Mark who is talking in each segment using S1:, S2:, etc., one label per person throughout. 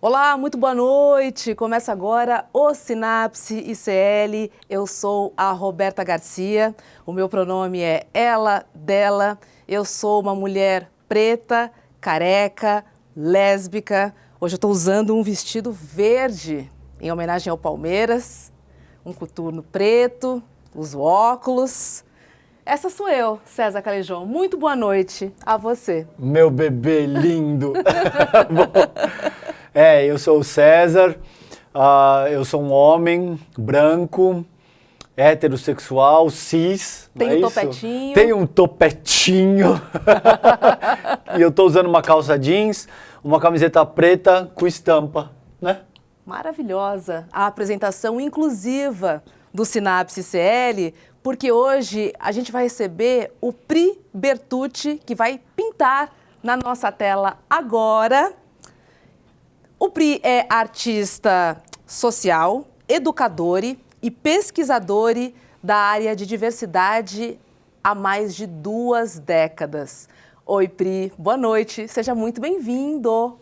S1: Olá, muito boa noite. Começa agora o Sinapse ICL. Eu sou a Roberta Garcia. O meu pronome é ela, dela. Eu sou uma mulher preta, careca, lésbica. Hoje eu estou usando um vestido verde em homenagem ao Palmeiras, um coturno preto, uso óculos. Essa sou eu, César Calejão. Muito boa noite a você.
S2: Meu bebê lindo. Bom, eu sou o César, eu sou um homem branco, heterossexual, cis, não
S1: Tem
S2: é
S1: o
S2: isso?
S1: topetinho.
S2: Tenho um topetinho. E eu tô usando uma calça jeans, uma camiseta preta com estampa, né?
S1: Maravilhosa a apresentação inclusiva do Sinapse CL, porque hoje a gente vai receber o Pri Bertucci, que vai pintar na nossa tela agora. O Pri é artista social, educador e pesquisador da área de diversidade há mais de 2 décadas. Oi, Pri, boa noite, seja muito bem-vindo.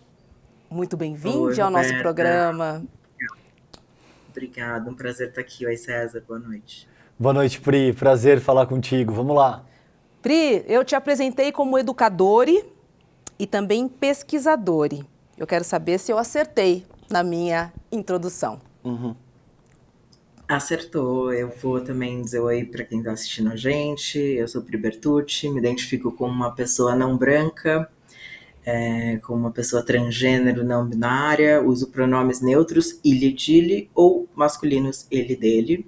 S1: Muito
S3: Oi,
S1: bem-vindo ao nosso
S3: Roberta.
S1: programa.
S3: Obrigada, um prazer estar aqui. Oi, César, boa noite.
S2: Boa noite, Pri. Prazer falar contigo. Vamos lá.
S1: Pri, eu te apresentei como educador e também pesquisador. Eu quero saber se eu acertei na minha introdução.
S3: Acertou. Eu vou também dizer oi para quem está assistindo a gente. Eu sou Pri Bertucci, me identifico como uma pessoa não branca, como uma pessoa transgênero não binária, uso pronomes neutros, ele, dele, ou masculinos, ele, dele.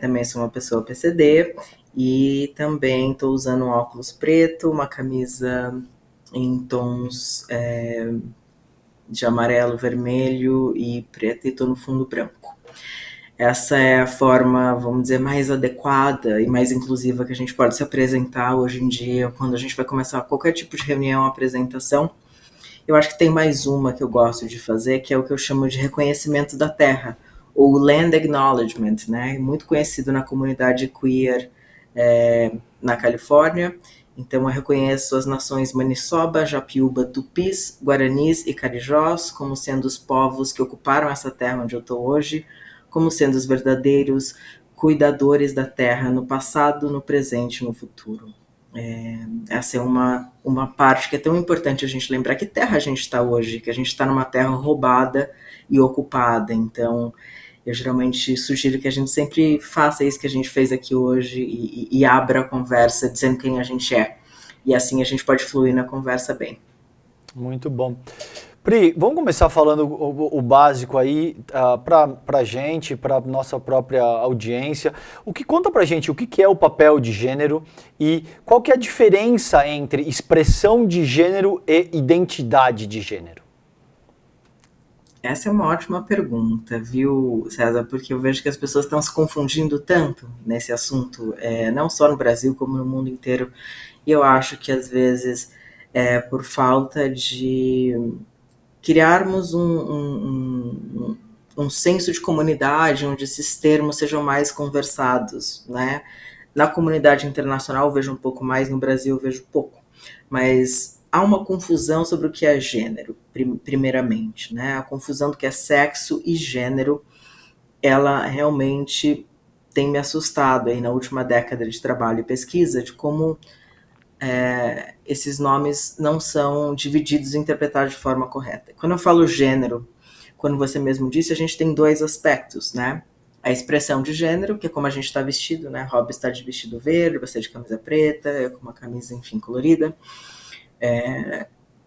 S3: Também sou uma pessoa PCD e também estou usando um óculos preto, uma camisa em tons de amarelo, vermelho e preto, e estou no fundo branco. Essa é a forma, vamos dizer, mais adequada e mais inclusiva que a gente pode se apresentar hoje em dia, quando a gente vai começar qualquer tipo de reunião, apresentação. Eu acho que tem mais uma que eu gosto de fazer, que é o que eu chamo de reconhecimento da terra, ou Land Acknowledgement, né? Muito conhecido na comunidade queer na Califórnia. Então eu reconheço as nações Maniçoba, Japiúba, Tupis, Guaranis e Carijós como sendo os povos que ocuparam essa terra onde eu estou hoje, como sendo os verdadeiros cuidadores da terra no passado, no presente e no futuro. Essa é uma parte que é tão importante a gente lembrar que terra a gente está hoje, que a gente está numa terra roubada e ocupada. Então, eu geralmente sugiro que a gente sempre faça isso que a gente fez aqui hoje e abra a conversa dizendo quem a gente é. E assim a gente pode fluir na conversa bem.
S2: Muito bom. Pri, vamos começar falando o básico aí para a gente, para nossa própria audiência. Conta para a gente o que é o papel de gênero e qual que é a diferença entre expressão de gênero e identidade de gênero?
S3: Essa é uma ótima pergunta, viu, César? Porque eu vejo que as pessoas estão se confundindo tanto nesse assunto, não só no Brasil, como no mundo inteiro. E eu acho que, às vezes, por falta de criarmos um senso de comunidade, onde esses termos sejam mais conversados, né? Na comunidade internacional eu vejo um pouco mais, no Brasil eu vejo pouco. Mas há uma confusão sobre o que é gênero, primeiramente, né? A confusão do que é sexo e gênero, ela realmente tem me assustado aí na última década de trabalho e pesquisa, de como esses nomes não são divididos e interpretados de forma correta. Quando eu falo gênero, quando você mesmo disse, a gente tem 2 aspectos, né? A expressão de gênero, que é como a gente está vestido, né? Rob está de vestido verde, você de camisa preta, eu com uma camisa, enfim, colorida.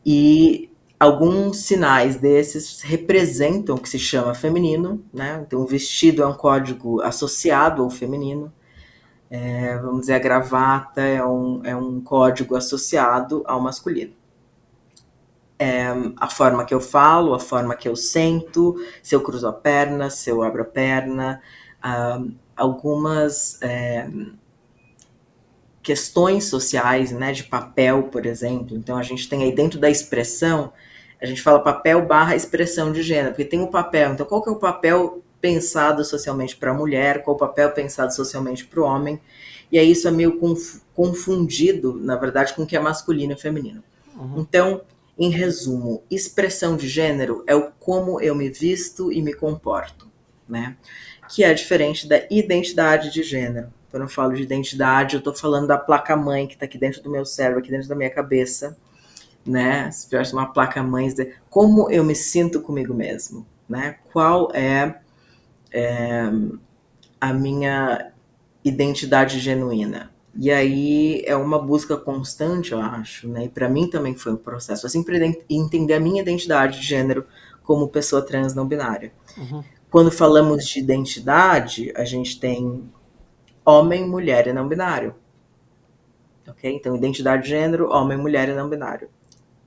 S3: E alguns sinais desses representam o que se chama feminino, né? Então, o vestido é um código associado ao feminino. Vamos dizer, a gravata é um código associado ao masculino. A forma que eu falo, a forma que eu sento, se eu cruzo a perna, se eu abro a perna, algumas questões sociais, né, de papel, por exemplo. Então, a gente tem aí dentro da expressão, a gente fala papel / expressão de gênero, porque tem o papel. Então, qual que é o papel pensado socialmente para a mulher, qual o papel pensado socialmente para o homem? E aí isso é meio confundido, na verdade, com o que é masculino e feminino. Então, Em resumo, expressão de gênero é o como eu me visto e me comporto, né? Que é diferente da identidade de gênero. Quando eu falo de identidade, eu estou falando da placa-mãe que está aqui dentro do meu cérebro, aqui dentro da minha cabeça, né? Se tivesse uma placa-mãe, como eu me sinto comigo mesmo, né? Qual é a minha identidade genuína? E aí é uma busca constante, eu acho, né? E para mim também foi um processo. Eu sempre entender a minha identidade de gênero como pessoa trans não binária. Quando falamos de identidade, a gente tem homem, mulher e não binário. Ok? Então, identidade de gênero, homem, mulher e não binário.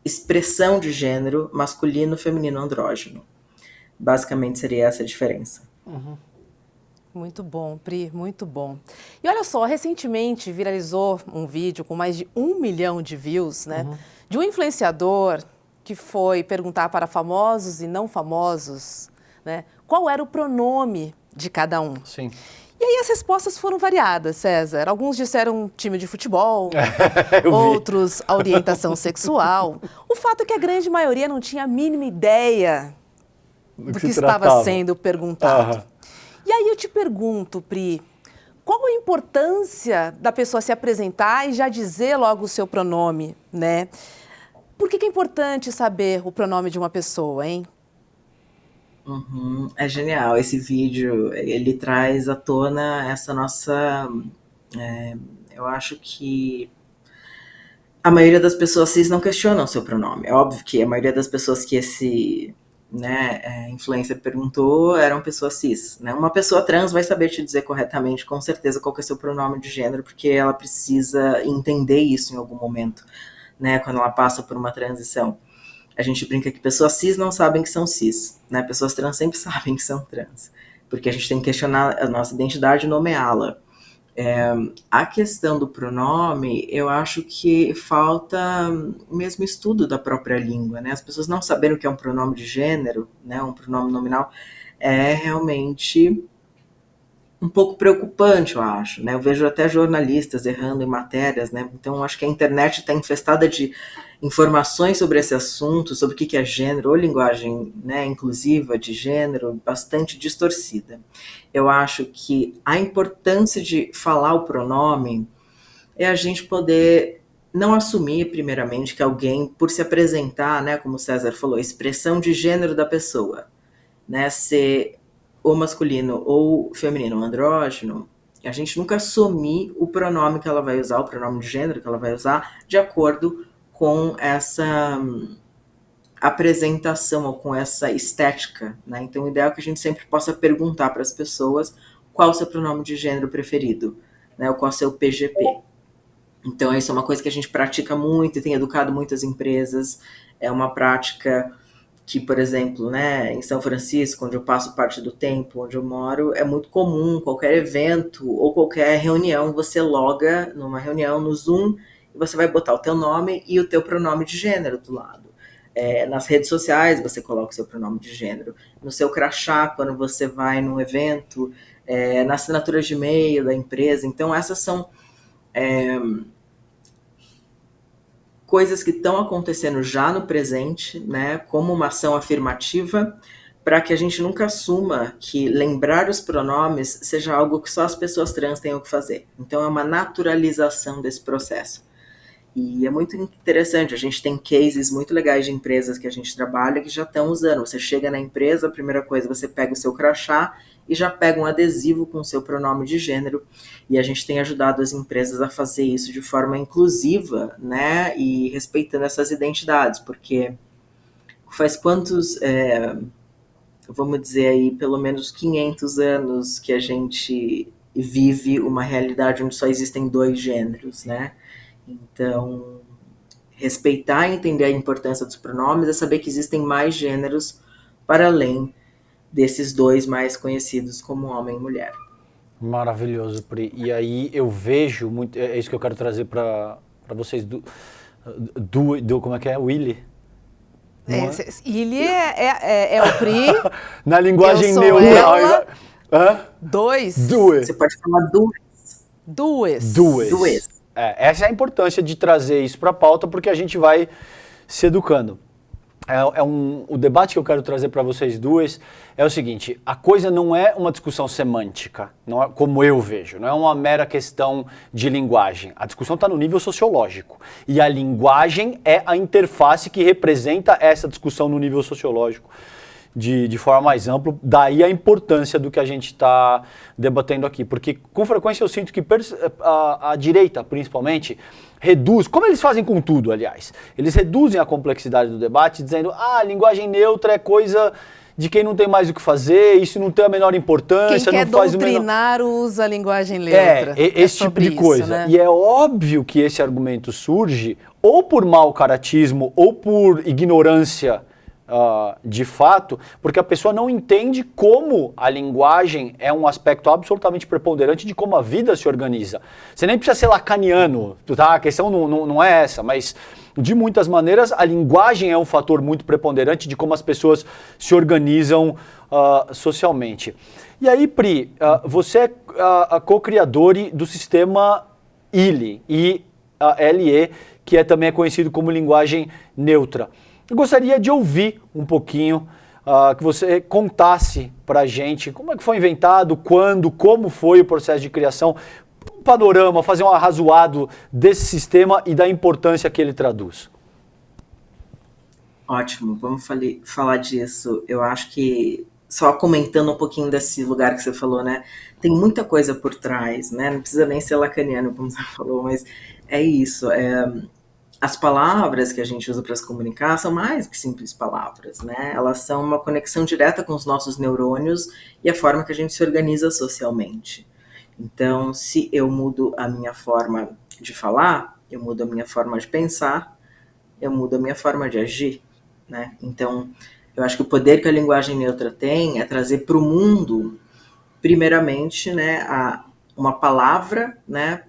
S3: Expressão de gênero, masculino, feminino, andrógeno. Basicamente seria essa a diferença.
S1: Muito bom, Pri, muito bom. E olha só, recentemente viralizou um vídeo com mais de 1 milhão de views, né? De um influenciador que foi perguntar para famosos e não famosos, né? Qual era o pronome de cada um.
S2: Sim.
S1: E aí as respostas foram variadas, César. Alguns disseram time de futebol, outros a orientação sexual. O fato é que a grande maioria não tinha a mínima ideia do que estava sendo perguntado. E aí eu te pergunto, Pri, qual a importância da pessoa se apresentar e já dizer logo o seu pronome, né? Por que é importante saber o pronome de uma pessoa, hein?
S3: É genial. Esse vídeo, ele traz à tona essa nossa... eu acho que a maioria das pessoas cis não questionam seu pronome. É óbvio que a maioria das pessoas que esse influencer perguntou eram pessoas cis, né? Uma pessoa trans vai saber te dizer corretamente, com certeza, qual que é seu pronome de gênero, porque ela precisa entender isso em algum momento, né? Quando ela passa por uma transição. A gente brinca que pessoas cis não sabem que são cis, né? Pessoas trans sempre sabem que são trans, porque a gente tem que questionar a nossa identidade e nomeá-la. A questão do pronome, eu acho que falta mesmo estudo da própria língua, né? As pessoas não saberem o que é um pronome de gênero, né? Um pronome nominal, é realmente um pouco preocupante, eu acho, né? Eu vejo até jornalistas errando em matérias, né? Então, acho que a internet está infestada de informações sobre esse assunto, sobre o que é gênero, ou linguagem, né, inclusiva de gênero, bastante distorcida. Eu acho que a importância de falar o pronome é a gente poder não assumir, primeiramente, que alguém, por se apresentar, né, como o César falou, expressão de gênero da pessoa, né, ser ou masculino ou feminino ou andrógeno, a gente nunca assumir o pronome que ela vai usar, o pronome de gênero que ela vai usar, de acordo com essa apresentação ou com essa estética, né? Então, o ideal é que a gente sempre possa perguntar para as pessoas qual o seu pronome de gênero preferido, né? Ou qual o seu PGP. Então, isso é uma coisa que a gente pratica muito e tem educado muitas empresas. É uma prática que, por exemplo, né, em São Francisco, onde eu passo parte do tempo, onde eu moro, é muito comum, qualquer evento ou qualquer reunião, você loga numa reunião no Zoom e você vai botar o teu nome e o teu pronome de gênero do lado. Nas redes sociais você coloca o seu pronome de gênero. No seu crachá, quando você vai num evento, na assinatura de e-mail da empresa. Então, essas são coisas que estão acontecendo já no presente, né, como uma ação afirmativa, para que a gente nunca assuma que lembrar os pronomes seja algo que só as pessoas trans tenham que fazer. Então, é uma naturalização desse processo. E é muito interessante, a gente tem cases muito legais de empresas que a gente trabalha que já estão usando. Você chega na empresa, a primeira coisa, você pega o seu crachá e já pega um adesivo com o seu pronome de gênero. E a gente tem ajudado as empresas a fazer isso de forma inclusiva, né? E respeitando essas identidades, porque faz quantos, vamos dizer aí, pelo menos 500 anos que a gente vive uma realidade onde só existem 2 gêneros, né? Então, respeitar e entender a importância dos pronomes é saber que existem mais gêneros para além desses 2 mais conhecidos como homem e mulher.
S2: Maravilhoso, Pri. E aí eu vejo muito, é isso que eu quero trazer para vocês do como é que é? Willy?
S1: Willy é o Pri.
S2: Na linguagem
S1: neutra.
S2: Duas.
S3: Você pode falar
S1: duas.
S2: Essa é a importância de trazer isso para a pauta, porque a gente vai se educando. O debate que eu quero trazer para vocês duas é o seguinte: a coisa não é uma discussão semântica, não é, como eu vejo, não é uma mera questão de linguagem. A discussão está no nível sociológico. E a linguagem é a interface que representa essa discussão no nível sociológico de forma mais ampla. Daí a importância do que a gente está debatendo aqui. Porque com frequência eu sinto que a direita, principalmente, reduz, como eles fazem com tudo, aliás, eles reduzem a complexidade do debate dizendo, a linguagem neutra é coisa de quem não tem mais o que fazer, isso não tem a menor importância.
S1: Quem quer
S2: não faz
S1: doutrinar
S2: o menor...
S1: usa a linguagem neutra.
S2: Esse tipo de coisa. Né? E é óbvio que esse argumento surge ou por mau caratismo ou por ignorância de fato, porque a pessoa não entende como a linguagem é um aspecto absolutamente preponderante de como a vida se organiza. Você nem precisa ser lacaniano, tá? A questão não é essa, mas de muitas maneiras a linguagem é um fator muito preponderante de como as pessoas se organizam socialmente. E aí, Pri, você é a co-criadora do sistema ILE, I-L-E, que também é conhecido como linguagem neutra. Eu gostaria de ouvir um pouquinho, que você contasse para a gente como é que foi inventado, quando, como foi o processo de criação, um panorama, fazer um arrazoado desse sistema e da importância que ele traduz.
S3: Ótimo, vamos falar disso. Eu acho que, só comentando um pouquinho desse lugar que você falou, né? Tem muita coisa por trás, né? Não precisa nem ser lacaniano, como você falou, mas é isso. As palavras que a gente usa para se comunicar são mais que simples palavras, né? Elas são uma conexão direta com os nossos neurônios e a forma que a gente se organiza socialmente. Então, se eu mudo a minha forma de falar, eu mudo a minha forma de pensar, eu mudo a minha forma de agir, né? Então, eu acho que o poder que a linguagem neutra tem é trazer para o mundo, primeiramente, né, uma palavra, né?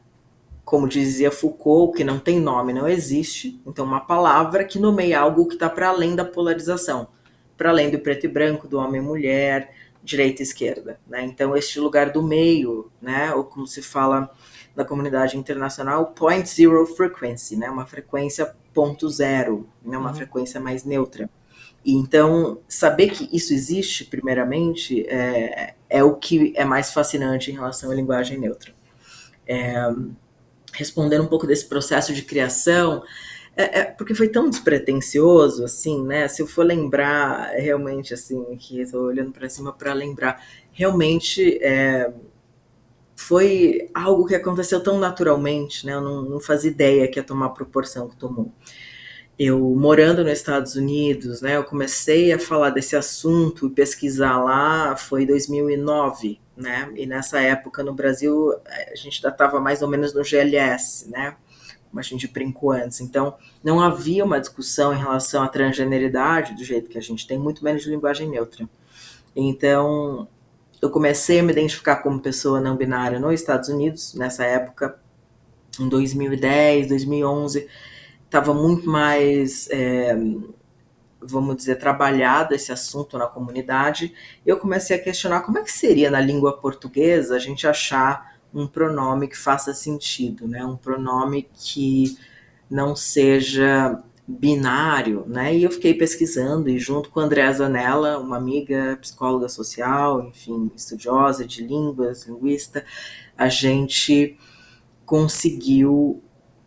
S3: Como dizia Foucault, que não tem nome, não existe. Então, uma palavra que nomeia algo que está para além da polarização, para além do preto e branco, do homem e mulher, direita e esquerda. Né? Então, este lugar do meio, né? Ou como se fala na comunidade internacional, point zero frequency, né? Uma frequência ponto zero, né? Uma frequência mais neutra. E então, saber que isso existe, primeiramente, é o que é mais fascinante em relação à linguagem neutra. Respondendo um pouco desse processo de criação, porque foi tão despretensioso, assim, né? Se eu for lembrar, realmente, assim, que estou olhando para cima para lembrar, realmente foi algo que aconteceu tão naturalmente, né? Eu não fazia ideia que ia tomar a proporção que tomou. Eu, morando nos Estados Unidos, né, eu comecei a falar desse assunto e pesquisar lá, foi em 2009, né, e nessa época no Brasil a gente ainda estava mais ou menos no GLS, né, como a gente brincou antes, então não havia uma discussão em relação à transgeneridade do jeito que a gente tem, muito menos de linguagem neutra. Então eu comecei a me identificar como pessoa não binária nos Estados Unidos, nessa época, em 2010, 2011, estava muito mais, vamos dizer, trabalhado esse assunto na comunidade. Eu comecei a questionar como é que seria na língua portuguesa a gente achar um pronome que faça sentido, né? Um pronome que não seja binário, né? E eu fiquei pesquisando e junto com a Andréa Zanella, uma amiga psicóloga social, enfim, estudiosa de línguas, linguista, a gente conseguiu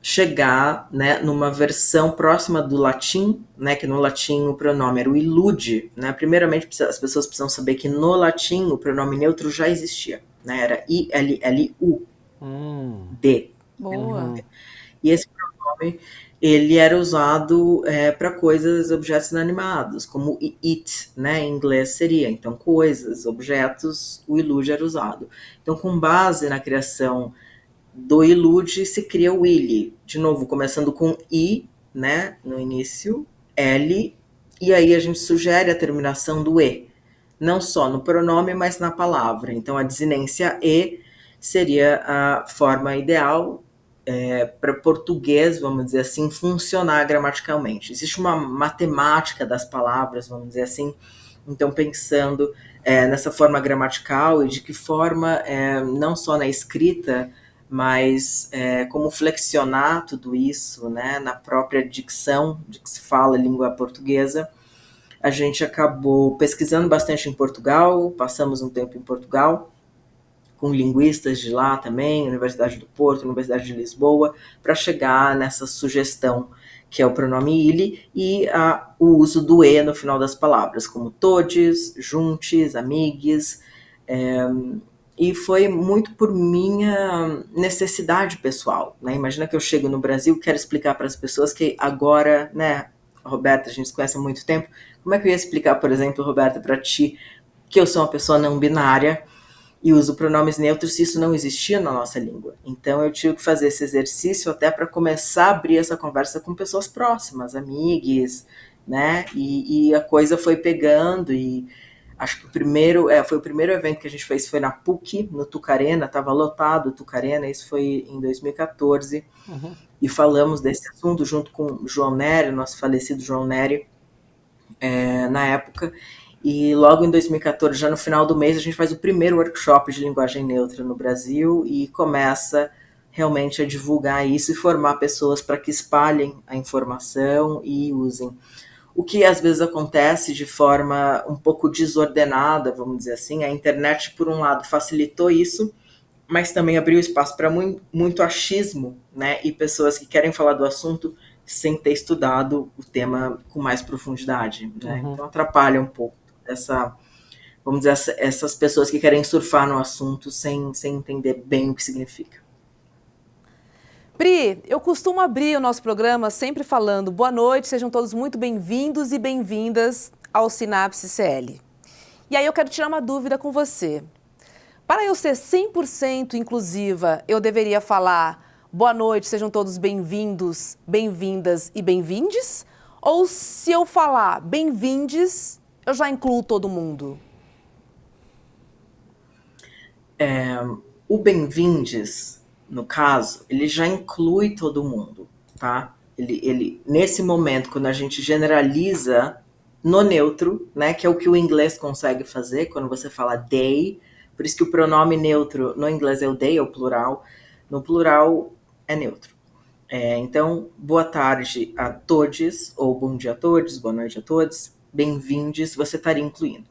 S3: chegar, né, numa versão próxima do latim, né, que no latim o pronome era o ilude, né, primeiramente as pessoas precisam saber que no latim o pronome neutro já existia, né, era I-L-L-U-D.
S1: Boa.
S3: E esse pronome, ele era usado para coisas, objetos inanimados, como it, né, em inglês seria, então coisas, objetos, o ilude era usado. Então, com base na criação do ilude se cria o ile, de novo, começando com I, né, no início, L, e aí a gente sugere a terminação do E, não só no pronome, mas na palavra. Então, a desinência E seria a forma ideal para português, vamos dizer assim, funcionar gramaticalmente. Existe uma matemática das palavras, vamos dizer assim, então pensando nessa forma gramatical e de que forma, não só na escrita, mas como flexionar tudo isso, né, na própria dicção de que se fala língua portuguesa. A gente acabou pesquisando bastante em Portugal, passamos um tempo em Portugal, com linguistas de lá também, Universidade do Porto, Universidade de Lisboa, para chegar nessa sugestão que é o pronome ele e o uso do e no final das palavras, como todes, juntes, amigues, e foi muito por minha necessidade pessoal, né? Imagina que eu chego no Brasil, quero explicar para as pessoas que agora, né, Roberta, a gente se conhece há muito tempo, como é que eu ia explicar, por exemplo, Roberta, para ti, que eu sou uma pessoa não binária e uso pronomes neutros se isso não existia na nossa língua. Então eu tive que fazer esse exercício até para começar a abrir essa conversa com pessoas próximas, amigues, né? E a coisa foi pegando e acho que foi o primeiro evento que a gente fez foi na PUC, no Tucarena, estava lotado o Tucarena, isso foi em 2014, e falamos desse assunto junto com o João Nery, nosso falecido João Nery, na época, e logo em 2014, já no final do mês, a gente faz o primeiro workshop de linguagem neutra no Brasil e começa realmente a divulgar isso e formar pessoas para que espalhem a informação e usem. O que às vezes acontece de forma um pouco desordenada, vamos dizer assim, a internet, por um lado, facilitou isso, mas também abriu espaço para muito achismo, né? E pessoas que querem falar do assunto sem ter estudado o tema com mais profundidade, né? Então atrapalha um pouco vamos dizer, essas pessoas que querem surfar no assunto sem entender bem o que significa.
S1: Pri, eu costumo abrir o nosso programa sempre falando boa noite, sejam todos muito bem-vindos e bem-vindas ao Sinapse CL. E aí eu quero tirar uma dúvida com você. Para eu ser 100% inclusiva, eu deveria falar boa noite, sejam todos bem-vindos, bem-vindas e bem-vindes? Ou se eu falar bem-vindes, eu já incluo todo mundo?
S3: O bem-vindes, no caso, ele já inclui todo mundo, tá? Ele, nesse momento, quando a gente generaliza no neutro, né, que é o que o inglês consegue fazer, quando você fala they, por isso que o pronome neutro no inglês é o they, é o plural, no plural é neutro. Então, boa tarde a todos, ou bom dia a todos, boa noite a todos, bem-vindos, você estaria incluindo.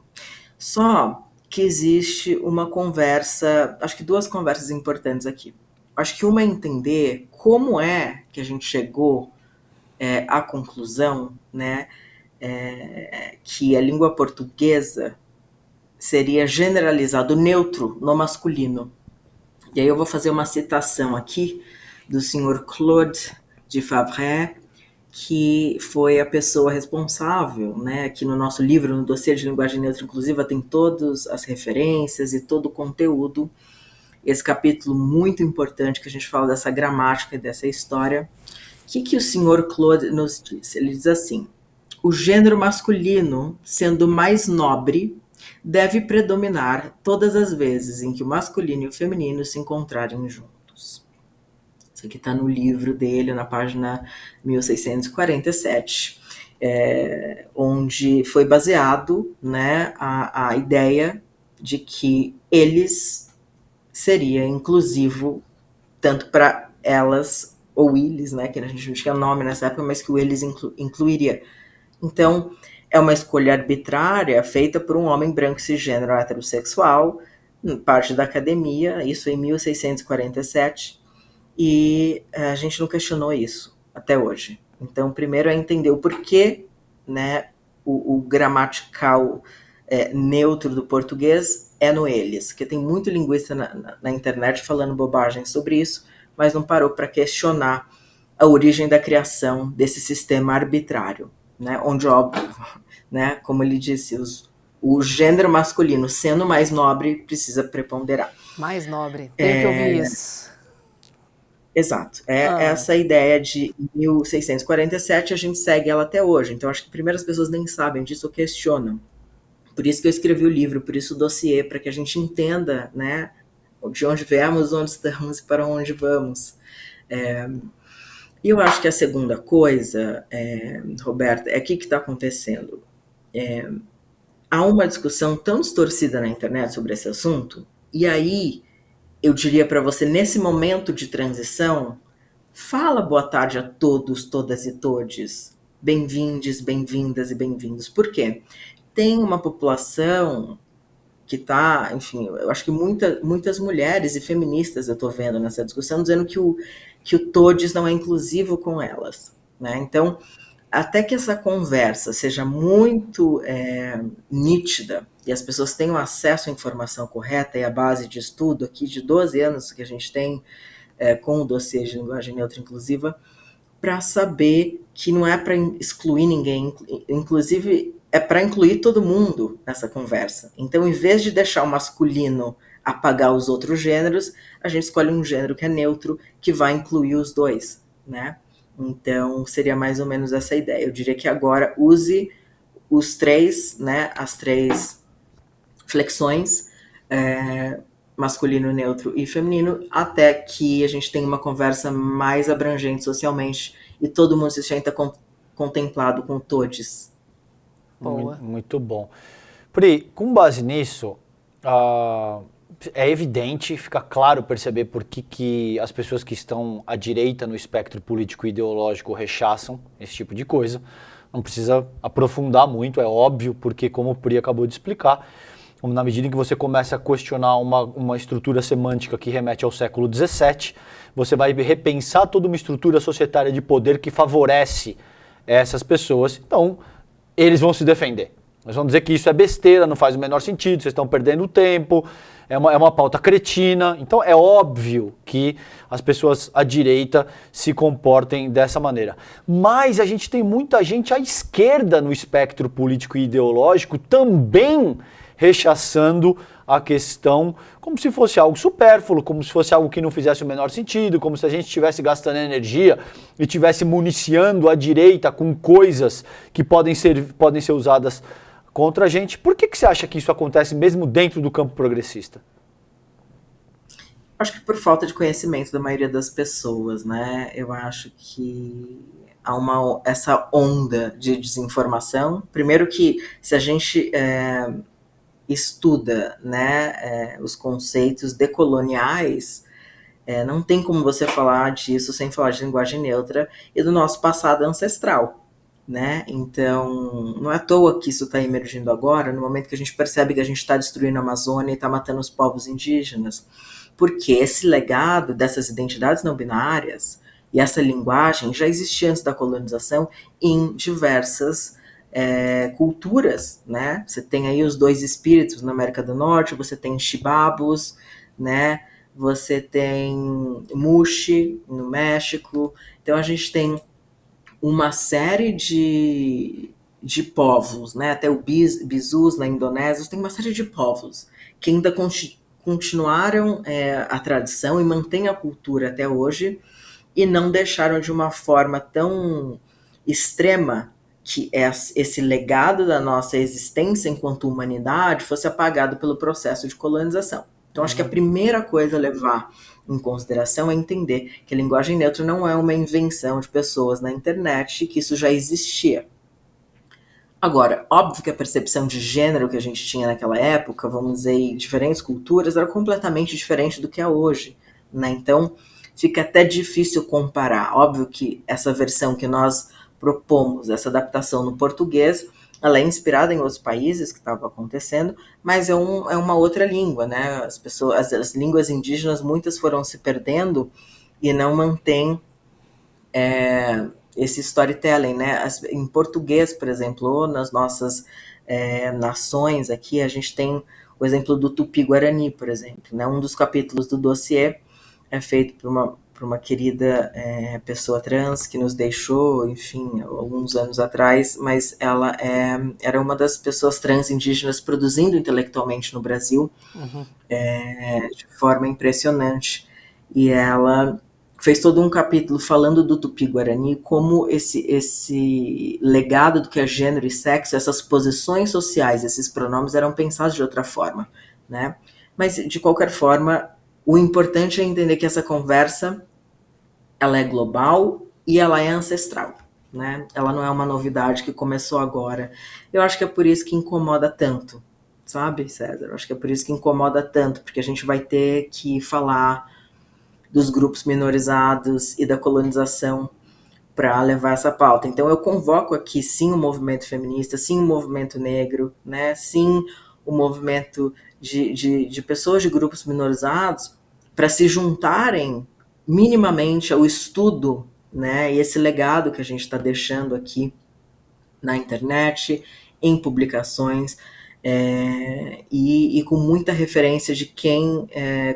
S3: Só que existe uma conversa, acho que duas conversas importantes aqui. Acho que uma é entender como é que a gente chegou à conclusão, né, que a língua portuguesa seria generalizado neutro no masculino. E aí eu vou fazer uma citação aqui do senhor Claude de Favre, que foi a pessoa responsável, né, aqui no nosso livro, no dossiê de linguagem neutra inclusiva, tem todas as referências e todo o conteúdo. Esse capítulo muito importante que a gente fala dessa gramática e dessa história. O que o senhor Claude nos diz? Ele diz assim: o gênero masculino, sendo mais nobre, deve predominar todas as vezes em que o masculino e o feminino se encontrarem juntos. Isso aqui está no livro dele, na página 1647, onde foi baseado, né, a ideia de que eles seria inclusivo tanto para elas ou eles, né, que a gente não tinha nome nessa época, mas que o eles incluiria. Então, é uma escolha arbitrária feita por um homem branco cisgênero heterossexual, parte da academia, isso em 1647, e a gente não questionou isso até hoje. Então, primeiro é entender o porquê, né, o gramatical neutro do português é no eles, porque tem muito linguista na internet falando bobagem sobre isso, mas não parou para questionar a origem da criação desse sistema arbitrário, né, onde, óbvio, né, como ele disse, o gênero masculino, sendo mais nobre, precisa preponderar.
S1: Mais nobre, tenho que ouvir isso.
S3: Exato. Essa ideia de 1647, a gente segue ela até hoje. Então, acho que primeiro as pessoas nem sabem disso ou questionam. Por isso que eu escrevi o livro, por isso o dossiê, para que a gente entenda, né, de onde viemos, onde estamos e para onde vamos. E eu acho que a segunda coisa, Roberta, é o que está acontecendo. Há uma discussão tão distorcida na internet sobre esse assunto, e aí eu diria para você, nesse momento de transição, fala boa tarde a todos, todas e todes. Bem-vindes, bem-vindas e bem-vindos. Por quê? Tem uma população que está, enfim, eu acho que muitas mulheres e feministas eu estou vendo nessa discussão dizendo que o todes não é inclusivo com elas, né? Então, até que essa conversa seja muito nítida e as pessoas tenham acesso à informação correta, e a base de estudo aqui de 12 anos que a gente tem com o dossiê de linguagem neutra inclusiva, para saber que não é para excluir ninguém, inclusive é para incluir todo mundo nessa conversa. Então, em vez de deixar o masculino apagar os outros gêneros, a gente escolhe um gênero que é neutro, que vai incluir os dois, né? Então, seria mais ou menos essa ideia. Eu diria que agora use os três, né, as três flexões, masculino, neutro e feminino, até que a gente tenha uma conversa mais abrangente socialmente e todo mundo se sinta contemplado com todes.
S1: Boa.
S2: Muito bom. Pri, com base nisso, é evidente, fica claro perceber por que as pessoas que estão à direita no espectro político e ideológico rechaçam esse tipo de coisa. Não precisa aprofundar muito, é óbvio, porque como o Pri acabou de explicar, na medida em que você começa a questionar uma estrutura semântica que remete ao século XVII, você vai repensar toda uma estrutura societária de poder que favorece essas pessoas. Então, eles vão se defender. Eles vão dizer que isso é besteira, não faz o menor sentido, vocês estão perdendo tempo, é uma pauta cretina. Então é óbvio que as pessoas à direita se comportem dessa maneira. Mas a gente tem muita gente à esquerda no espectro político e ideológico também rechaçando a questão como se fosse algo supérfluo, como se fosse algo que não fizesse o menor sentido, como se a gente estivesse gastando energia e estivesse municiando a direita com coisas que podem ser usadas contra a gente. Por que você acha que isso acontece mesmo dentro do campo progressista?
S3: Acho que por falta de conhecimento da maioria das pessoas, né? Eu acho que há essa onda de desinformação. Primeiro que se a gente estuda, né, os conceitos decoloniais, não tem como você falar disso sem falar de linguagem neutra e do nosso passado ancestral, né? Então, não é à toa que isso está emergindo agora, no momento que a gente percebe que a gente está destruindo a Amazônia e está matando os povos indígenas, porque esse legado dessas identidades não binárias e essa linguagem já existia antes da colonização em diversas culturas, né? Você tem aí os dois espíritos na América do Norte, você tem chibabos, né? Você tem muxi no México. Então a gente tem uma série de povos, né? Até o bizus na Indonésia, tem uma série de povos que ainda continuaram a tradição e mantêm a cultura até hoje e não deixaram de uma forma tão extrema que esse legado da nossa existência enquanto humanidade fosse apagado pelo processo de colonização. Então, acho que a primeira coisa a levar em consideração é entender que a linguagem neutra não é uma invenção de pessoas na internet, que isso já existia. Agora, óbvio que a percepção de gênero que a gente tinha naquela época, vamos dizer, em diferentes culturas, era completamente diferente do que é hoje, né? Então, fica até difícil comparar. Óbvio que essa versão que nós propomos, essa adaptação no português, ela é inspirada em outros países que estavam acontecendo, mas é uma outra língua, né? As línguas indígenas, muitas foram se perdendo e não mantém esse storytelling, né? Em português, por exemplo, nas nossas nações aqui, a gente tem o exemplo do Tupi-Guarani, por exemplo, né? Um dos capítulos do dossiê é feito por uma querida pessoa trans que nos deixou, enfim, alguns anos atrás, mas ela era uma das pessoas trans indígenas produzindo intelectualmente no Brasil, de forma impressionante. E ela fez todo um capítulo falando do Tupi-Guarani, como esse legado do que é gênero e sexo, essas posições sociais, esses pronomes eram pensados de outra forma, né? Mas, de qualquer forma, o importante é entender que essa conversa, ela é global e ela é ancestral, né? Ela não é uma novidade que começou agora. Eu acho que é por isso que incomoda tanto, sabe, César? Acho que é por isso que incomoda tanto, porque a gente vai ter que falar dos grupos minorizados e da colonização para levar essa pauta. Então eu convoco aqui sim o movimento feminista, sim o movimento negro, né, sim o movimento de pessoas de grupos minorizados para se juntarem minimamente ao estudo, né, e esse legado que a gente está deixando aqui na internet, em publicações, e com muita referência de quem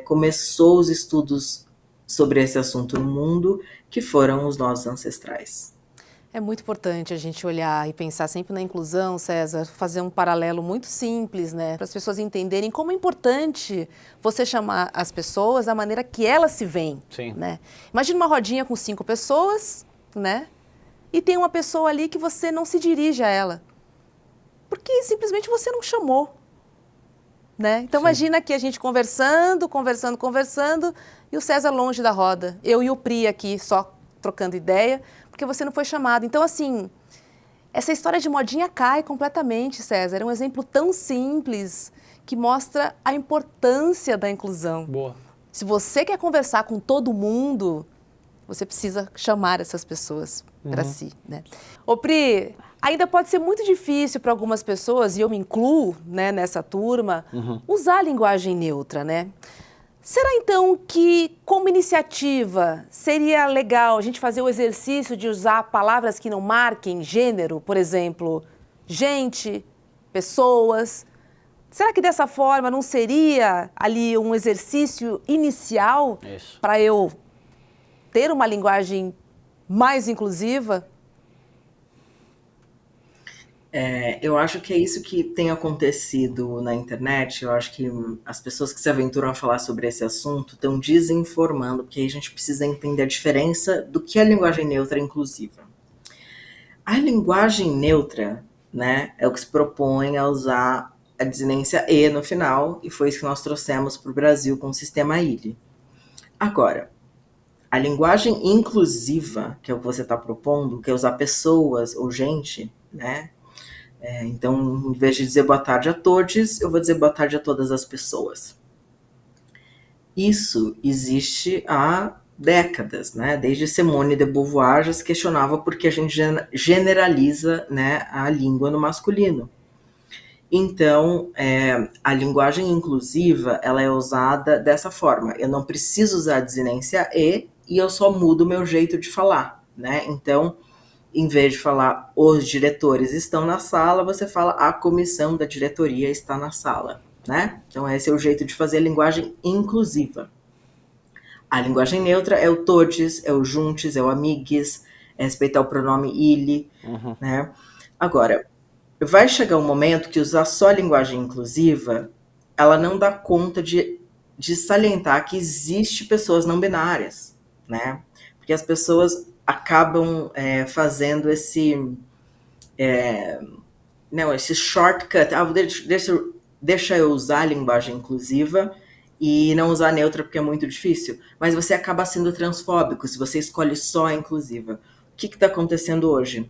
S3: começou os estudos sobre esse assunto no mundo, que foram os nossos ancestrais.
S1: É muito importante a gente olhar e pensar sempre na inclusão, César, fazer um paralelo muito simples, né? Para as pessoas entenderem como é importante você chamar as pessoas da maneira que elas se veem,
S2: Sim.
S1: né? Imagina uma rodinha com 5 pessoas, né? E tem uma pessoa ali que você não se dirige a ela, porque simplesmente você não chamou, né? Então imagina aqui a gente conversando, e o César longe da roda, eu e o Pri aqui só trocando ideia, porque você não foi chamado. Então, assim, essa história de modinha cai completamente, César. É um exemplo tão simples que mostra a importância da inclusão.
S2: Boa.
S1: Se você quer conversar com todo mundo, você precisa chamar essas pessoas para si, né? Ô, Pri, ainda pode ser muito difícil para algumas pessoas, e eu me incluo, né, nessa turma, usar a linguagem neutra, né? Será então que, como iniciativa, seria legal a gente fazer o exercício de usar palavras que não marquem gênero, por exemplo, gente, pessoas? Será que dessa forma não seria ali um exercício inicial para eu ter uma linguagem mais inclusiva?
S3: Eu acho que é isso que tem acontecido na internet. Eu acho que as pessoas que se aventuram a falar sobre esse assunto estão desinformando, porque aí a gente precisa entender a diferença do que é a linguagem neutra e inclusiva. A linguagem neutra, né, é o que se propõe a usar a desinência E no final, e foi isso que nós trouxemos para o Brasil com o sistema ILE. Agora, a linguagem inclusiva, que é o que você está propondo, que é usar pessoas ou gente, né? Então, em vez de dizer boa tarde a todos, eu vou dizer boa tarde a todas as pessoas. Isso existe há décadas, né? Desde Simone de Beauvoir já se questionava por que a gente generaliza, né, a língua no masculino. Então, a linguagem inclusiva, ela é usada dessa forma. Eu não preciso usar a desinência e eu só mudo o meu jeito de falar, né? Então, em vez de falar os diretores estão na sala, você fala a comissão da diretoria está na sala, né? Então esse é o jeito de fazer a linguagem inclusiva. A linguagem neutra é o todes, é o juntes, é o amigues, é respeitar o pronome ele, né? Agora, vai chegar um momento que usar só a linguagem inclusiva, ela não dá conta de salientar que existe pessoas não binárias, né? Porque as pessoas acabam fazendo esse shortcut, deixa eu usar a linguagem inclusiva e não usar a neutra porque é muito difícil, mas você acaba sendo transfóbico se você escolhe só a inclusiva. O que está acontecendo hoje?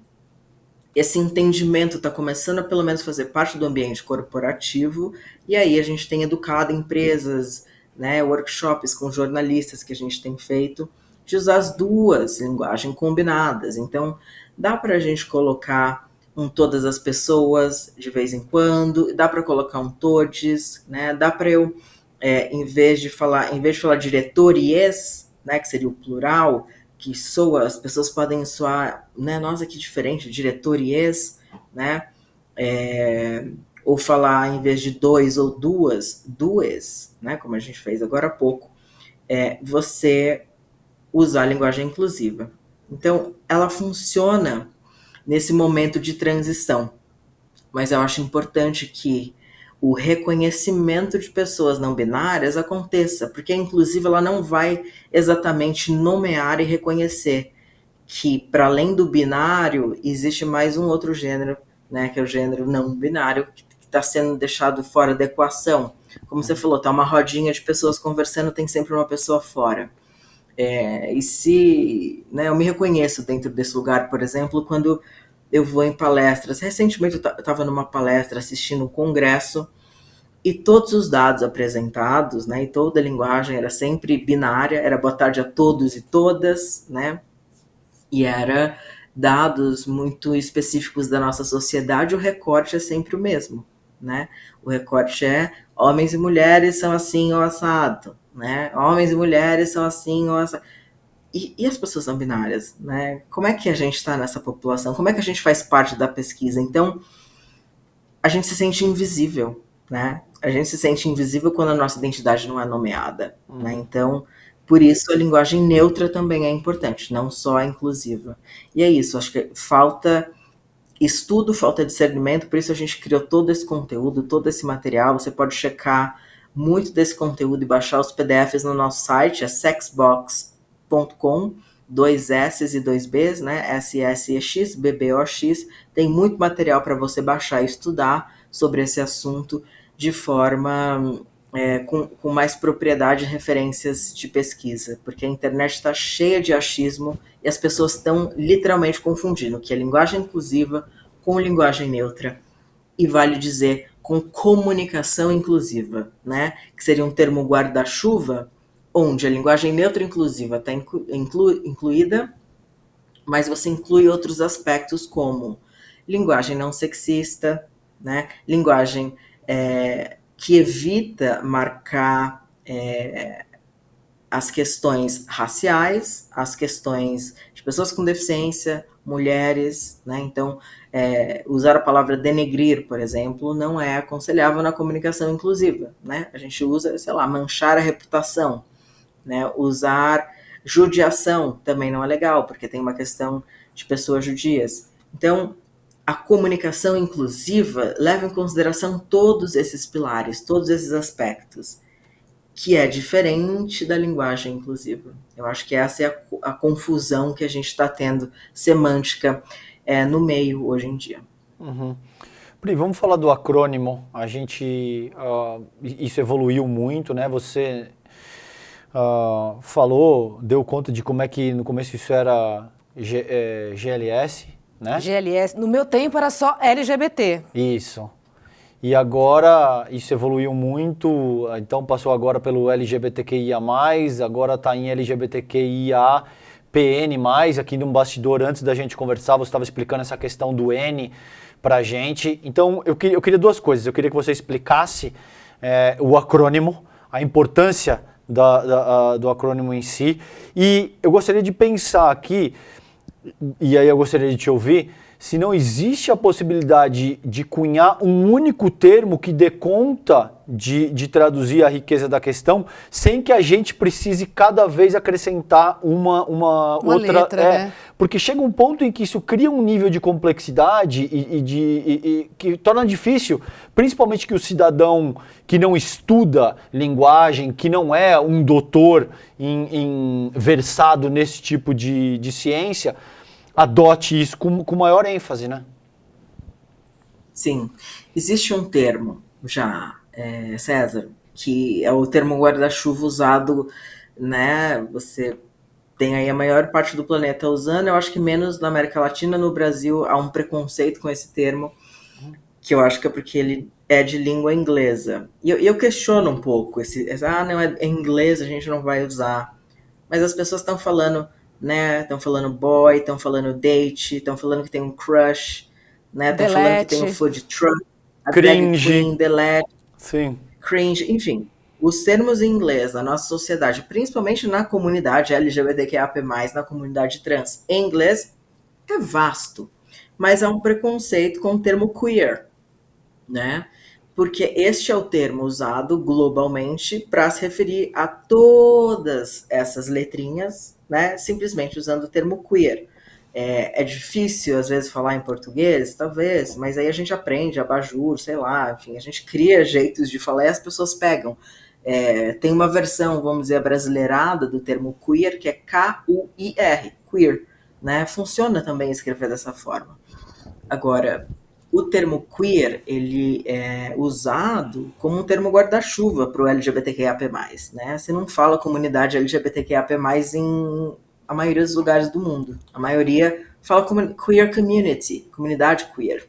S3: Esse entendimento está começando a pelo menos fazer parte do ambiente corporativo, e aí a gente tem educado empresas, né, workshops com jornalistas que a gente tem feito, de usar as duas linguagens combinadas. Então, dá para a gente colocar um todas as pessoas de vez em quando, dá para colocar um todes, né? Dá para eu, em vez de falar diretories, né, que seria o plural, que soa, as pessoas podem soar, né, nossa, que diferente, diretories, né? Ou falar, em vez de dois ou duas, né, como a gente fez agora há pouco, você usar a linguagem inclusiva. Então, ela funciona nesse momento de transição, mas eu acho importante que o reconhecimento de pessoas não binárias aconteça, porque a inclusiva ela não vai exatamente nomear e reconhecer que, para além do binário, existe mais um outro gênero, né, que é o gênero não binário, que está sendo deixado fora da equação. Como você falou, tá uma rodinha de pessoas conversando, tem sempre uma pessoa fora. E se, né, eu me reconheço dentro desse lugar, por exemplo, quando eu vou em palestras. Recentemente eu estava numa palestra assistindo um congresso e todos os dados apresentados, né, e toda a linguagem era sempre binária, era boa tarde a todos e todas, né, e era dados muito específicos da nossa sociedade, o recorte é sempre o mesmo, né, o recorte é homens e mulheres são assim ou assado, né, homens e mulheres são assim ou assado. E as pessoas não binárias, né, como é que a gente está nessa população, como é que a gente faz parte da pesquisa? Então, a gente se sente invisível, né? A gente se sente invisível quando a nossa identidade não é nomeada, né? Então, por isso a linguagem neutra também é importante, não só a inclusiva. E é isso, acho que falta estudo, falta discernimento, por isso a gente criou todo esse conteúdo, todo esse material. Você pode checar muito desse conteúdo e baixar os PDFs no nosso site, é sexbox.com, 2S e 2Bs, né? SSEX, BBOX. Tem muito material para você baixar e estudar sobre esse assunto de forma com mais propriedade e referências de pesquisa, porque a internet está cheia de achismo e as pessoas estão literalmente confundindo o que é linguagem inclusiva com linguagem neutra, e vale dizer, com comunicação inclusiva, né? Que seria um termo guarda-chuva, onde a linguagem neutra inclusiva está incluída, mas você inclui outros aspectos como linguagem não sexista, né? Linguagem que evita marcar as questões raciais, as questões de pessoas com deficiência, mulheres, né? Então, usar a palavra denegrir, por exemplo, não é aconselhável na comunicação inclusiva, né? A gente usa, sei lá, manchar a reputação, né? Usar judiação também não é legal, porque tem uma questão de pessoas judias. Então, a comunicação inclusiva leva em consideração todos esses pilares, todos esses aspectos, que é diferente da linguagem inclusiva. Eu acho que essa é a confusão que a gente está tendo semântica no meio hoje em dia.
S2: Uhum. Pri, vamos falar do acrônimo. A gente, isso evoluiu muito, né? Você falou, deu conta de como é que no começo isso era GLS, né?
S1: GLS. No meu tempo era só LGBT.
S2: Isso. E agora isso evoluiu muito, então passou agora pelo LGBTQIA+, agora está em LGBTQIAPN+, aqui no bastidor, antes da gente conversar, você estava explicando essa questão do N pra gente. Então eu queria duas coisas, eu queria que você explicasse o acrônimo, a importância do acrônimo em si, e eu gostaria de pensar aqui, e aí eu gostaria de te ouvir, se não existe a possibilidade de cunhar um único termo que dê conta de traduzir a riqueza da questão, sem que a gente precise cada vez acrescentar uma outra
S1: letra, né?
S2: Porque chega um ponto em que isso cria um nível de complexidade e que torna difícil, principalmente que o cidadão que não estuda linguagem, que não é um doutor versado nesse tipo de ciência, adote isso com maior ênfase, né?
S3: Sim. Existe um termo já, César, que é o termo guarda-chuva usado, né? Você tem aí a maior parte do planeta usando, eu acho que menos na América Latina. No Brasil há um preconceito com esse termo, que eu acho que é porque ele é de língua inglesa. E eu questiono um pouco não, é inglês, a gente não vai usar. Mas as pessoas estão falando, né? Estão falando boy, estão falando date, estão falando que tem um crush, né? Estão falando que tem um food truck, a drag queen, delete,
S2: sim,
S3: cringe, enfim. Os termos em inglês na nossa sociedade, principalmente na comunidade LGBTQIAP+, na comunidade trans, em inglês é vasto, mas há um preconceito com o termo queer, né? Porque este é o termo usado globalmente para se referir a todas essas letrinhas, né? Simplesmente usando o termo queer. É difícil, às vezes, falar em português, talvez, mas aí a gente aprende, abajur, sei lá, enfim, a gente cria jeitos de falar e as pessoas pegam. Tem uma versão, vamos dizer, brasileirada do termo queer, que é K-U-I-R, queer, né? Funciona também escrever dessa forma. Agora, o termo queer, ele é usado como um termo guarda-chuva para o LGBTQIAP+, né? Você não fala comunidade LGBTQIAP+, em a maioria dos lugares do mundo. A maioria fala queer community, comunidade queer.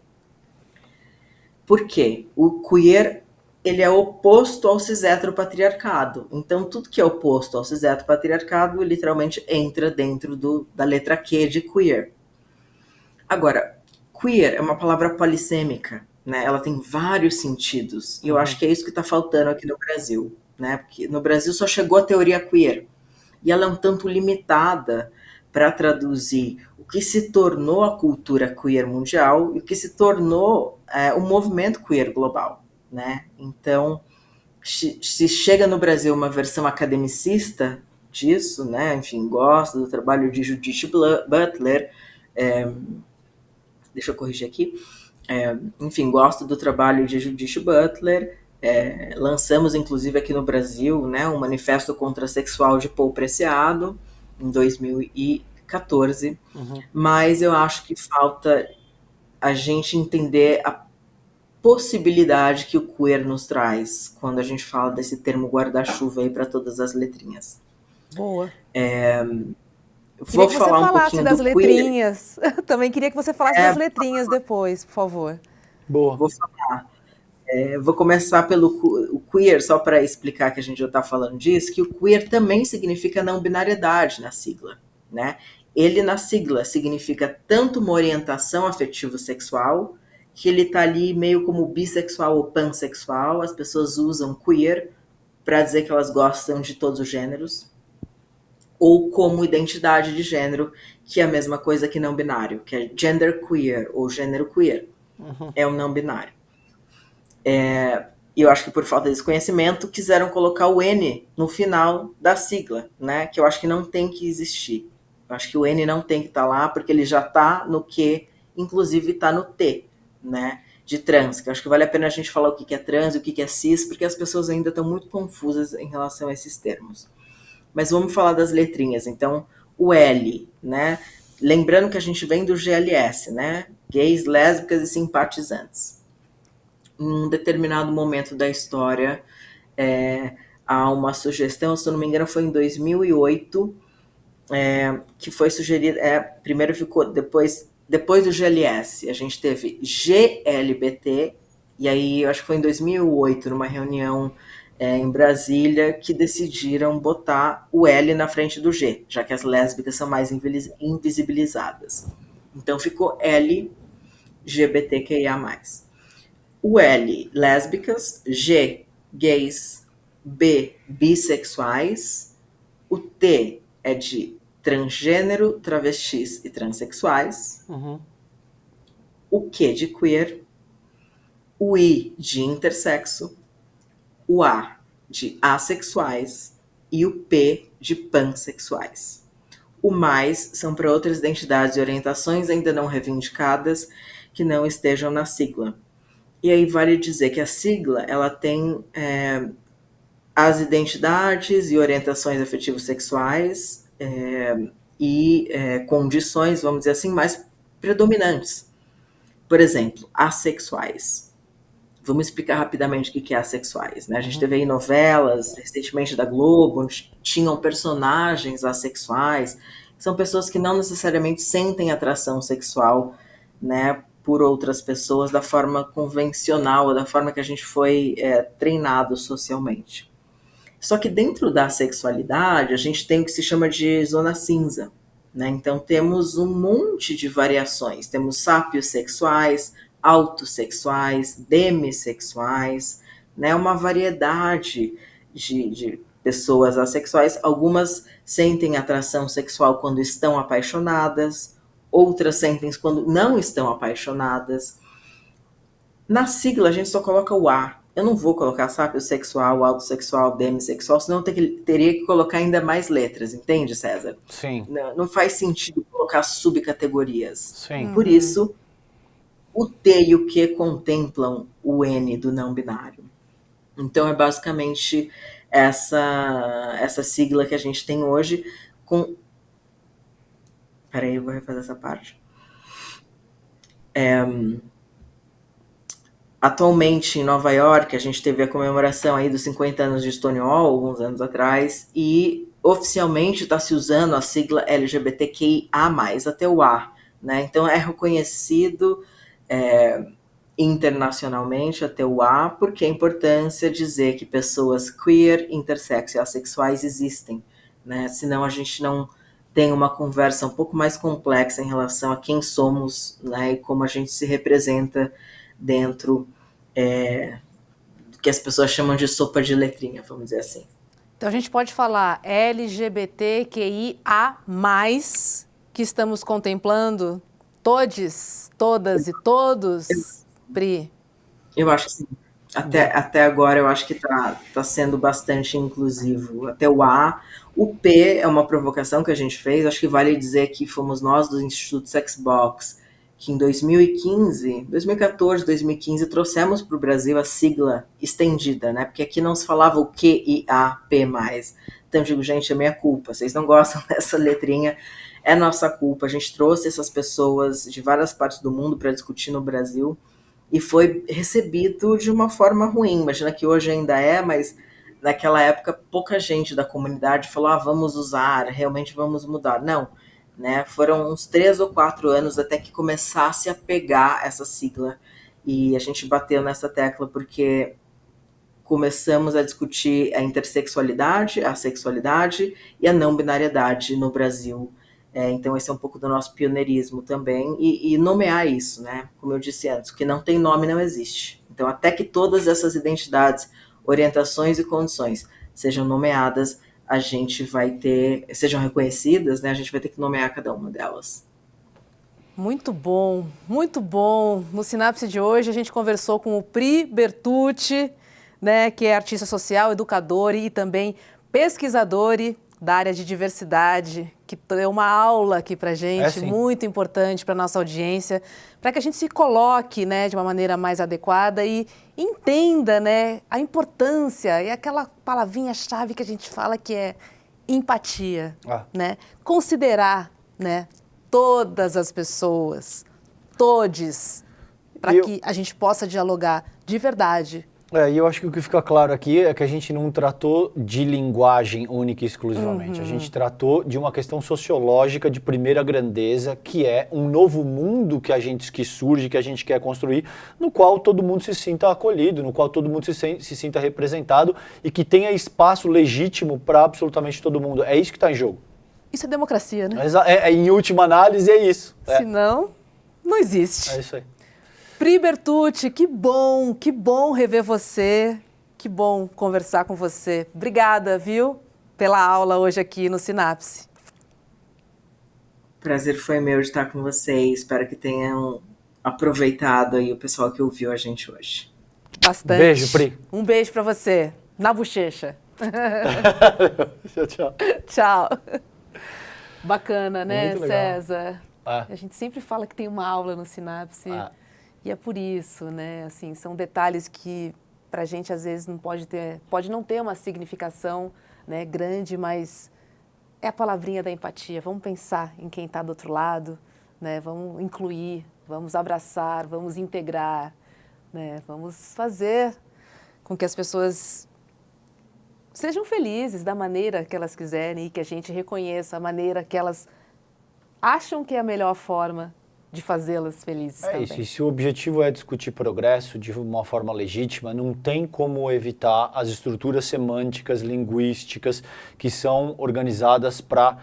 S3: Por quê? O queer ele é oposto ao cis-heteropatriarcado. Então, tudo que é oposto ao cis-heteropatriarcado literalmente entra dentro da letra Q de queer. Agora, queer é uma palavra polissêmica, né? Ela tem vários sentidos. E eu acho que é isso que está faltando aqui no Brasil, né? Porque no Brasil só chegou a teoria queer. E ela é um tanto limitada para traduzir o que se tornou a cultura queer mundial e o que se tornou o movimento queer global, né? Então, se chega no Brasil uma versão academicista disso, né? Enfim, gosto do trabalho de Judith Butler, deixa eu corrigir aqui, enfim, gosto do trabalho de Judith Butler, lançamos inclusive aqui no Brasil, né, um manifesto contrasexual de Paul Preciado, em 2014, mas eu acho que falta a gente entender a possibilidade que o queer nos traz quando a gente fala desse termo guarda-chuva aí para todas as letrinhas.
S1: Boa.
S3: Vou
S1: que você
S3: falar um
S1: falasse
S3: pouquinho
S1: das
S3: do
S1: letrinhas. Também queria que você falasse das letrinhas depois, por favor.
S2: Boa.
S3: Vou falar. Vou começar pelo queer, só para explicar que a gente já está falando disso, que o queer também significa não binariedade na sigla, né? Ele na sigla significa tanto uma orientação afetivo-sexual, que ele está ali meio como bissexual ou pansexual, as pessoas usam queer para dizer que elas gostam de todos os gêneros, ou como identidade de gênero, que é a mesma coisa que não binário, que é gender queer ou gênero queer, é o não binário. E eu acho que por falta desse conhecimento quiseram colocar o N no final da sigla, né? Que eu acho que não tem que existir. Eu acho que o N não tem que estar lá porque ele já está no Q, inclusive está no T, né? De trans, que eu acho que vale a pena a gente falar o que é trans e o que é cis, porque as pessoas ainda estão muito confusas em relação a esses termos. Mas vamos falar das letrinhas. Então, o L, né? Lembrando que a gente vem do GLS, né? Gays, lésbicas e simpatizantes. Em um determinado momento da história, há uma sugestão, se eu não me engano foi em 2008, que foi sugerida, primeiro ficou, depois do GLS, a gente teve GLBT, e aí eu acho que foi em 2008, numa reunião em Brasília, que decidiram botar o L na frente do G, já que as lésbicas são mais invisibilizadas. Então ficou LGBTQIA+. O L, lésbicas, G, gays, B, bissexuais, o T é de transgênero, travestis e transexuais, o Q de queer, o I de intersexo, o A de assexuais e o P de pansexuais. O mais são para outras identidades e orientações ainda não reivindicadas que não estejam na sigla. E aí vale dizer que a sigla ela tem as identidades e orientações afetivo-sexuais e condições, vamos dizer assim, mais predominantes. Por exemplo, assexuais. Vamos explicar rapidamente o que é assexuais, né? A gente teve aí novelas recentemente da Globo, onde tinham personagens assexuais, que são pessoas que não necessariamente sentem atração sexual, né, por outras pessoas da forma convencional, da forma que a gente foi treinado socialmente. Só que dentro da sexualidade, a gente tem o que se chama de zona cinza, né? Então temos um monte de variações. Temos sapiosexuais, autossexuais, demissexuais, né? Uma variedade de pessoas assexuais. Algumas sentem atração sexual quando estão apaixonadas, outras sentem quando não estão apaixonadas. Na sigla a gente só coloca o A. Eu não vou colocar sapiosexual, autossexual, demissexual, senão teria que colocar ainda mais letras, entende, César?
S2: Sim.
S3: Não faz sentido colocar subcategorias.
S2: Sim.
S3: Por isso, o T e o Q contemplam o N do não binário. Então é basicamente essa sigla que a gente tem hoje com... Peraí, eu vou refazer essa parte. Atualmente, em Nova York, a gente teve a comemoração aí dos 50 anos de Stonewall, alguns anos atrás, e oficialmente está se usando a sigla LGBTQIA+, até o A, né? Então é reconhecido internacionalmente até o A, porque a importância de dizer que pessoas queer, intersexo e assexuais existem, né? Senão a gente não tem uma conversa um pouco mais complexa em relação a quem somos, né? E como a gente se representa dentro do que as pessoas chamam de sopa de letrinha, vamos dizer assim.
S1: Então a gente pode falar LGBTQIA+, que estamos contemplando todes, todas e todos, Pri?
S3: Eu acho que sim. Até agora eu acho que tá sendo bastante inclusivo. Até o A. O P é uma provocação que a gente fez. Acho que vale dizer que fomos nós do Instituto Sexbox que em 2014, 2015, trouxemos para o Brasil a sigla estendida, né? Porque aqui não se falava o QIAP+. Então eu digo, gente, é minha culpa. Vocês não gostam dessa letrinha, é nossa culpa. A gente trouxe essas pessoas de várias partes do mundo para discutir no Brasil e foi recebido de uma forma ruim. Imagina que hoje ainda é, mas naquela época pouca gente da comunidade falou, vamos usar, realmente vamos mudar. Não, né? Foram uns 3 ou 4 anos até que começasse a pegar essa sigla. E a gente bateu nessa tecla porque começamos a discutir a intersexualidade, a sexualidade e a não binariedade no Brasil. Então esse é um pouco do nosso pioneirismo também, e nomear isso, né? Como eu disse antes, o que não tem nome não existe. Então até que todas essas identidades, orientações e condições sejam nomeadas, a gente vai ter, sejam reconhecidas, né? A gente vai ter que nomear cada uma delas.
S1: Muito bom, muito bom. No Sinapse de hoje a gente conversou com o Pri Bertucci, né, que é artista social, educador e também pesquisador da área de diversidade, que deu uma aula aqui pra gente, muito importante para nossa audiência, para que a gente se coloque, né, de uma maneira mais adequada e entenda, né, a importância e aquela palavrinha-chave que a gente fala que é empatia, né? Considerar, né, todas as pessoas, todes, para que a gente possa dialogar de verdade.
S2: E eu acho que o que fica claro aqui é que a gente não tratou de linguagem única e exclusivamente. A gente tratou de uma questão sociológica de primeira grandeza, que é um novo mundo que surge, que a gente quer construir, no qual todo mundo se sinta acolhido, no qual todo mundo se sinta representado e que tenha espaço legítimo para absolutamente todo mundo. É isso que está em jogo.
S1: Isso é democracia, né?
S2: Em última análise, é isso.
S1: Senão, não existe.
S2: É isso aí.
S1: Pri Bertucci, que bom rever você, que bom conversar com você. Obrigada, viu, pela aula hoje aqui no Sinapse.
S3: Prazer foi meu de estar com vocês, espero que tenham aproveitado aí o pessoal que ouviu a gente hoje.
S1: Bastante.
S2: Beijo, Pri.
S1: Um beijo pra você, na bochecha.
S2: Tchau.
S1: Tchau. Bacana, né,
S2: muito legal.
S1: César? A gente sempre fala que tem uma aula no Sinapse. E é por isso, né? Assim, são detalhes que para a gente às vezes pode não ter uma significação, né, grande, mas é a palavrinha da empatia. Vamos pensar em quem está do outro lado, né? Vamos incluir, vamos abraçar, vamos integrar, né? Vamos fazer com que as pessoas sejam felizes da maneira que elas quiserem e que a gente reconheça a maneira que elas acham que é a melhor forma de fazê-las felizes também.
S2: Isso, e se o objetivo é discutir progresso de uma forma legítima, não tem como evitar as estruturas semânticas, linguísticas, que são organizadas para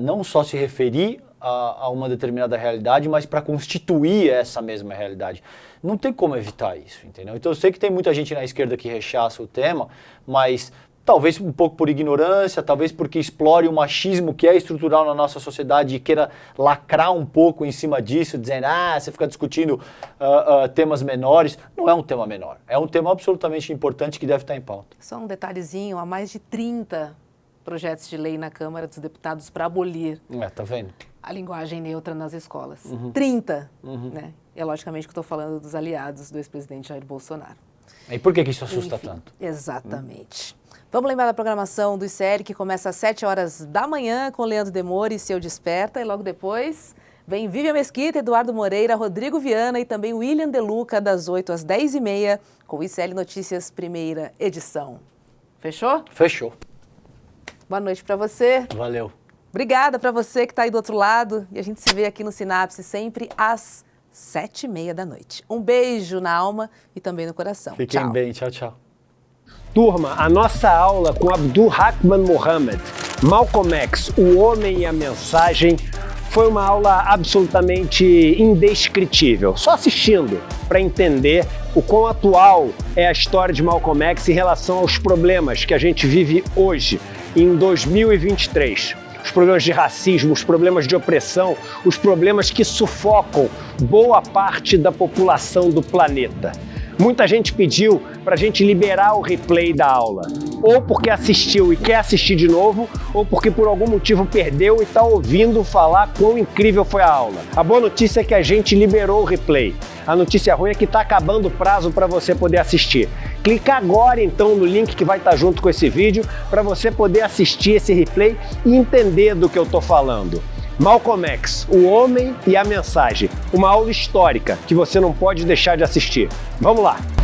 S2: não só se referir a uma determinada realidade, mas para constituir essa mesma realidade. Não tem como evitar isso, entendeu? Então eu sei que tem muita gente na esquerda que rechaça o tema, mas talvez um pouco por ignorância, talvez porque explore o machismo que é estrutural na nossa sociedade e queira lacrar um pouco em cima disso, dizendo, você fica discutindo temas menores. Não é um tema menor, é um tema absolutamente importante que deve estar em pauta.
S1: Só um detalhezinho, há mais de 30 projetos de lei na Câmara dos Deputados para abolir
S2: tá vendo?
S1: a linguagem neutra nas escolas. 30, né? É logicamente que estou falando dos aliados do ex-presidente Jair Bolsonaro.
S2: E por que isso assusta tanto?
S1: Exatamente. Vamos lembrar da programação do ICL, que começa às 7 horas da manhã com Leandro Demore e Seu Desperta. E logo depois vem Vivian Mesquita, Eduardo Moreira, Rodrigo Viana e também William De Luca, das 8 às 10h30, com o ICL Notícias, primeira edição. Fechou?
S2: Fechou.
S1: Boa noite para você.
S2: Valeu.
S1: Obrigada para você que está aí do outro lado. E a gente se vê aqui no Sinapse sempre às 7h30 da noite. Um beijo na alma e também no coração.
S2: Fiquem
S1: Tchau.
S2: bem. Tchau, tchau.
S4: Turma, a nossa aula com Abdul Rahman Mohammed, Malcolm X, o homem e a mensagem, foi uma aula absolutamente indescritível. Só assistindo para entender o quão atual é a história de Malcolm X em relação aos problemas que a gente vive hoje, em 2023. Os problemas de racismo, os problemas de opressão, os problemas que sufocam boa parte da população do planeta. Muita gente pediu para a gente liberar o replay da aula, ou porque assistiu e quer assistir de novo, ou porque por algum motivo perdeu e está ouvindo falar quão incrível foi a aula. A boa notícia é que a gente liberou o replay. A notícia ruim é que está acabando o prazo para você poder assistir. Clica agora então no link que vai estar junto com esse vídeo para você poder assistir esse replay e entender do que eu estou falando. Malcolm X, o homem e a mensagem. Uma aula histórica que você não pode deixar de assistir. Vamos lá!